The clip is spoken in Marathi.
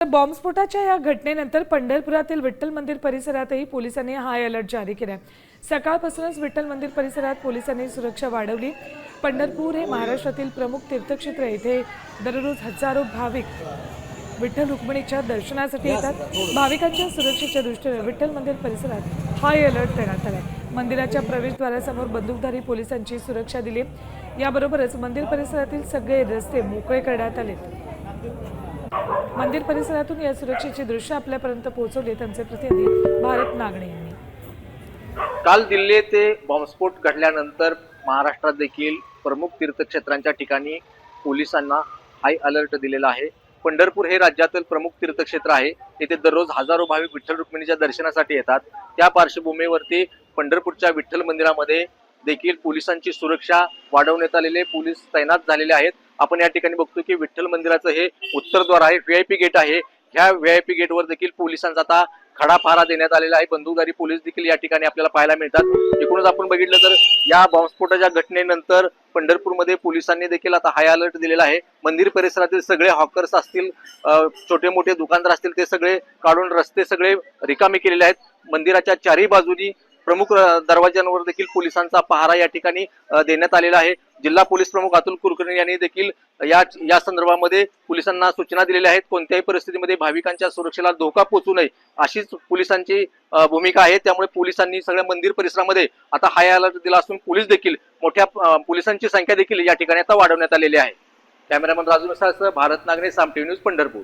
बॉम्बस्फोटाच्या या घटनेनंतर पंढरपुरातील विठ्ठल मंदिर परिसरातही पोलिसांनी हाय अलर्ट जारी केला आहे। सकाळपासूनच विठ्ठल मंदिर परिसरात पोलिसांनी सुरक्षा वाढवली। पंढरपूर हे महाराष्ट्रातील प्रमुख तीर्थक्षेत्र आहे। इथे दररोज हजारो भाविक विठ्ठल रुक्मिणीच्या दर्शनासाठी येतात। भाविकांच्या सुरक्षेच्या दृष्टीने विठ्ठल मंदिर परिसरात हाय अलर्ट करण्यात आला आहे। मंदिराच्या प्रवेशद्वारासमोर बंदूकधारी पोलिसांची सुरक्षा दिली। याबरोबरच मंदिर परिसरातील सगळे रस्ते मोकळे करण्यात आले। मंदिर परिसरातून या सुरक्षेची दृश्य आपल्यापर्यंत पोहोचवले त्यांचे प्रतिनिधी भारत नागणे यांनी। काल दिल्ली येथे बॉम्बस्फोट घडल्यानंतर महाराष्ट्रात देखील प्रमुख तीर्थक्षेत्रांच्या ठिकाणी पोलिसांना हाय अलर्ट दिलेला आहे। पंढरपूर हे राज्यातील प्रमुख तीर्थक्षेत्र आहे। येथे दररोज हजारो भाविक विठ्ठल रुक्मिणीच्या दर्शनासाठी येतात। त्या पार्श्वभूमीवरती पंढरपूरच्या विठ्ठल मंदिरामध्ये देखील पोलिसांची सुरक्षा वाढवण्यात आलेली, पोलीस तैनात झालेले आहेत। आपण या ठिकाणी बघतो की विठ्ठल मंदिराचं हे उत्तरद्वार आहे, व्हीआयपी गेट आहे। ह्या व्हीआयपी गेटवर देखील पोलिसांचा आता खडा पहारा देण्यात आलेला आहे। बंदूकधारी पोलीस देखील या ठिकाणी आपल्याला पाहायला मिळतात। एकूणच आपण बघितलं तर या बॉम्बस्फोटाच्या घटनेनंतर पंढरपूरमध्ये पोलिसांनी देखील आता हाय अलर्ट दिलेला आहे। मंदिर परिसरातील सगळे हॉकर्स असतील, छोटे मोठे दुकानदार असतील, ते सगळे काढून रस्ते सगळे रिकामे केलेले आहेत। मंदिराच्या चारही बाजूनी प्रमुख दरवाज्यांवर देखील पोलिसांचा पहारा या ठिकाणी देण्यात आलेला आहे। जिल्हा पोलीस प्रमुख अतुल कुलकर्णी यांनी देखील या संदर्भामध्ये पोलिसांना सूचना दिलेल्या आहेत। कोणत्याही परिस्थितीमध्ये भाविकांच्या सुरक्षेला धोका पोहोचू नये अशीच पोलिसांची भूमिका आहे। त्यामुळे पोलिसांनी सगळ्या मंदिर परिसरामध्ये आता हाय अलर्ट दिला असून पोलीस देखील मोठ्या पोलिसांची संख्या देखील या ठिकाणी आता वाढवण्यात आलेली आहे। कॅमेरामन राजू मिसाळसह भारत नागणे, साम टीव्ही न्यूज, पंढरपूर।